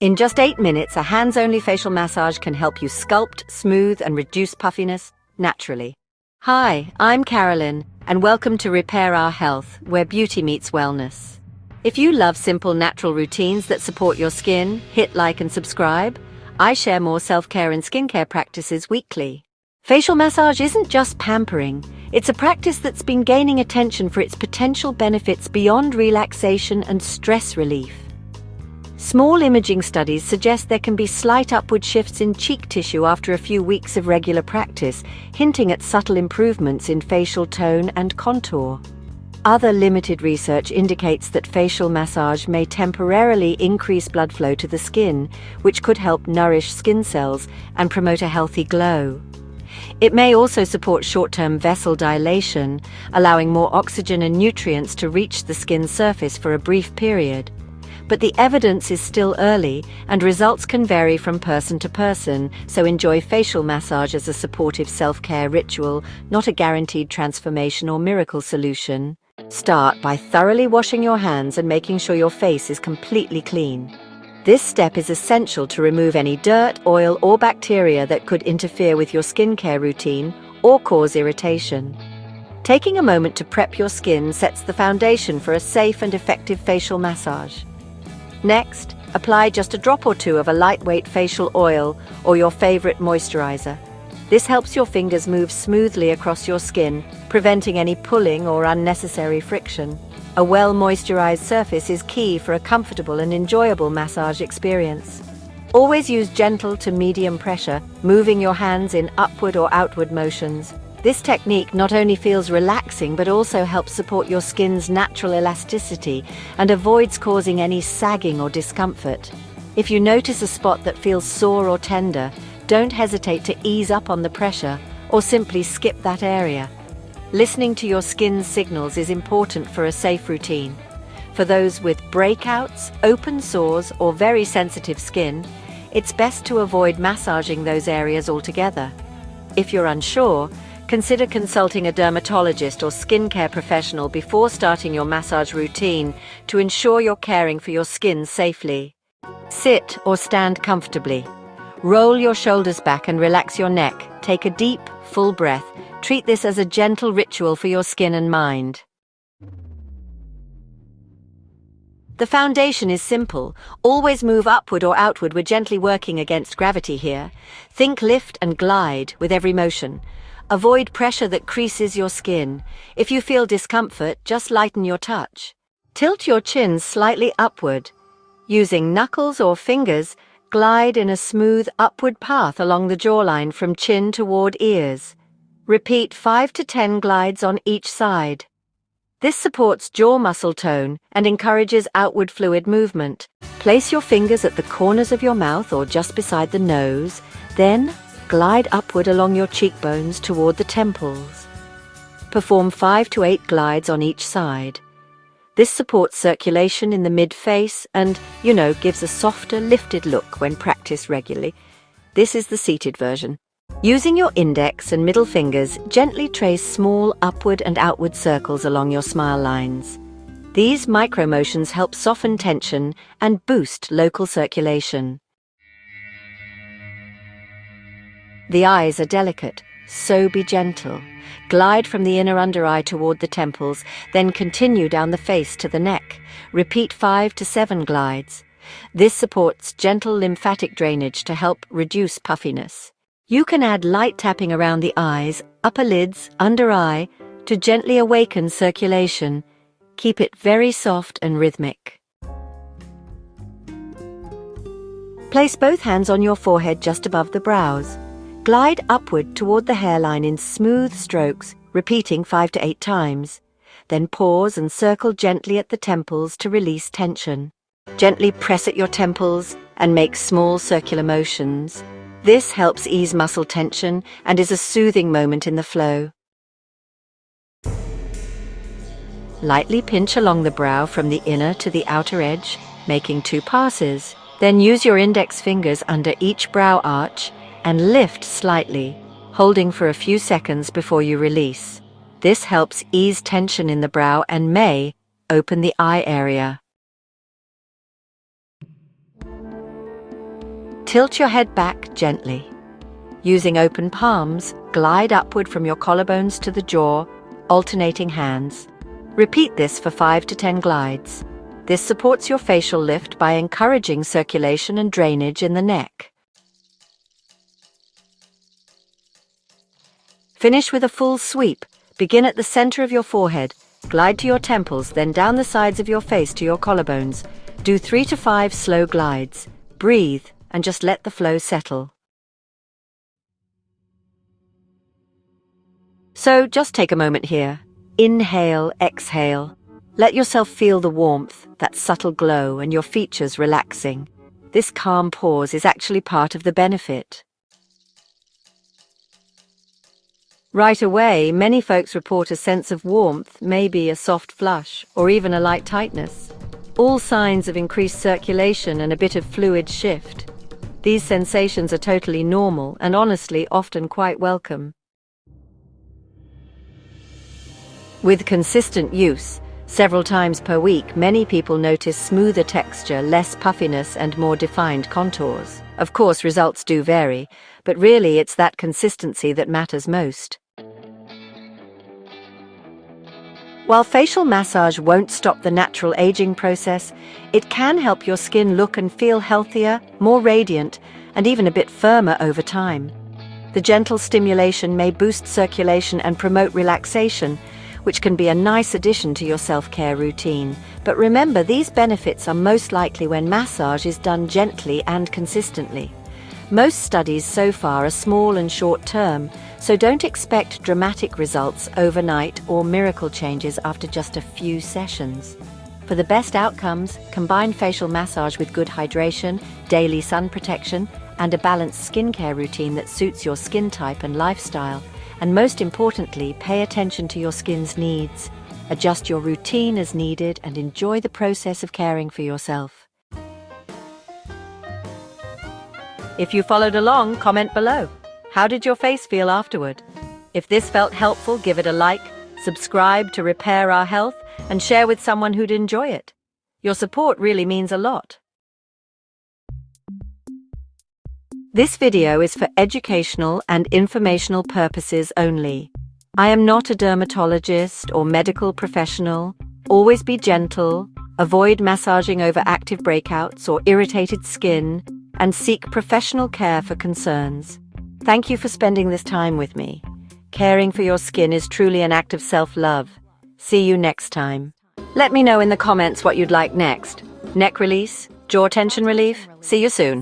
In just 8 minutes, a hands-only facial massage can help you sculpt, smooth, and reduce puffiness naturally. Hi, I'm Carolyn, and welcome to Repair Our Health, where beauty meets wellness. If you love simple, natural routines that support your skin, hit like and subscribe. I share more self-care and skincare practices weekly. Facial massage isn't just pampering. It's a practice that's been gaining attention for its potential benefits beyond relaxation and stress relief. Small imaging studies suggest there can be slight upward shifts in cheek tissue after a few weeks of regular practice, hinting at subtle improvements in facial tone and contour. Other limited research indicates that facial massage may temporarily increase blood flow to the skin, which could help nourish skin cells and promote a healthy glow. It may also support short-term vessel dilation, allowing more oxygen and nutrients to reach the skin's surface for a brief period. But the evidence is still early, and results can vary from person to person, so enjoy facial massage as a supportive self-care ritual, not a guaranteed transformation or miracle solution. Start by thoroughly washing your hands and making sure your face is completely clean. This step is essential to remove any dirt, oil, or bacteria that could interfere with your skincare routine or cause irritation. Taking a moment to prep your skin sets the foundation for a safe and effective facial massage. Next, apply just a drop or two of a lightweight facial oil or your favorite moisturizer. This helps your fingers move smoothly across your skin, preventing any pulling or unnecessary friction. A well-moisturized surface is key for a comfortable and enjoyable massage experience. Always use gentle to medium pressure, moving your hands in upward or outward motions. This technique not only feels relaxing but also helps support your skin's natural elasticity and avoids causing any sagging or discomfort. If you notice a spot that feels sore or tender, don't hesitate to ease up on the pressure or simply skip that area. Listening to your skin's signals is important for a safe routine. For those with breakouts, open sores, or very sensitive skin, it's best to avoid massaging those areas altogether. If you're unsure, consider consulting a dermatologist or skincare professional before starting your massage routine to ensure you're caring for your skin safely. Sit or stand comfortably. Roll your shoulders back and relax your neck. Take a deep, full breath. Treat this as a gentle ritual for your skin and mind. The foundation is simple. Always move upward or outward. We're gently working against gravity here. Think lift and glide with every motion. Avoid pressure that creases your skin. If you feel discomfort, just lighten your touch. Tilt your chin slightly upward. Using knuckles or fingers, glide in a smooth upward path along the jawline from chin toward ears. Repeat 5 to 10 glides on each side. This supports jaw muscle tone and encourages outward fluid movement. Place your fingers at the corners of your mouth or just beside the nose, then glide upward along your cheekbones toward the temples. Perform 5 to 8 glides on each side. This supports circulation in the mid-face and, gives a softer, lifted look when practiced regularly. This is the seated version. Using your index and middle fingers, gently trace small upward and outward circles along your smile lines. These micro-motions help soften tension and boost local circulation. The eyes are delicate, so be gentle. Glide from the inner under eye toward the temples, then continue down the face to the neck. Repeat 5 to 7 glides. This supports gentle lymphatic drainage to help reduce puffiness. You can add light tapping around the eyes, upper lids, under eye, to gently awaken circulation. Keep it very soft and rhythmic. Place both hands on your forehead just above the brows. Glide upward toward the hairline in smooth strokes, repeating 5 to 8 times. Then pause and circle gently at the temples to release tension. Gently press at your temples and make small circular motions. This helps ease muscle tension and is a soothing moment in the flow. Lightly pinch along the brow from the inner to the outer edge, making 2 passes. Then use your index fingers under each brow arch and lift slightly, holding for a few seconds before you release. This helps ease tension in the brow and may open the eye area. Tilt your head back gently. Using open palms, glide upward from your collarbones to the jaw, alternating hands. Repeat this for 5 to 10 glides. This supports your facial lift by encouraging circulation and drainage in the neck. Finish with a full sweep. Begin at the center of your forehead, glide to your temples, then down the sides of your face to your collarbones. Do 3 to 5 slow glides. Breathe and just let the flow settle. So just take a moment here. Inhale, exhale. Let yourself feel the warmth, that subtle glow, and your features relaxing. This calm pause is actually part of the benefit. Right away, many folks report a sense of warmth, maybe a soft flush, or even a light tightness. All signs of increased circulation and a bit of fluid shift. These sensations are totally normal and honestly often quite welcome. With consistent use, several times per week, many people notice smoother texture, less puffiness, and more defined contours. Of course, results do vary, but really it's that consistency that matters most. While facial massage won't stop the natural aging process, it can help your skin look and feel healthier, more radiant, and even a bit firmer over time. The gentle stimulation may boost circulation and promote relaxation, which can be a nice addition to your self-care routine. But remember, these benefits are most likely when massage is done gently and consistently. Most studies so far are small and short-term, so don't expect dramatic results overnight or miracle changes after just a few sessions. For the best outcomes, combine facial massage with good hydration, daily sun protection, and a balanced skincare routine that suits your skin type and lifestyle. And most importantly, pay attention to your skin's needs. Adjust your routine as needed and enjoy the process of caring for yourself. If you followed along, comment below. How did your face feel afterward? If this felt helpful, give it a like, subscribe to Repair Our Health, and share with someone who'd enjoy it. Your support really means a lot. This video is for educational and informational purposes only. I am not a dermatologist or medical professional. Always be gentle, avoid massaging over active breakouts or irritated skin, and seek professional care for concerns. Thank you for spending this time with me. Caring for your skin is truly an act of self-love. See you next time. Let me know in the comments what you'd like next. Neck release? Jaw tension relief? See you soon.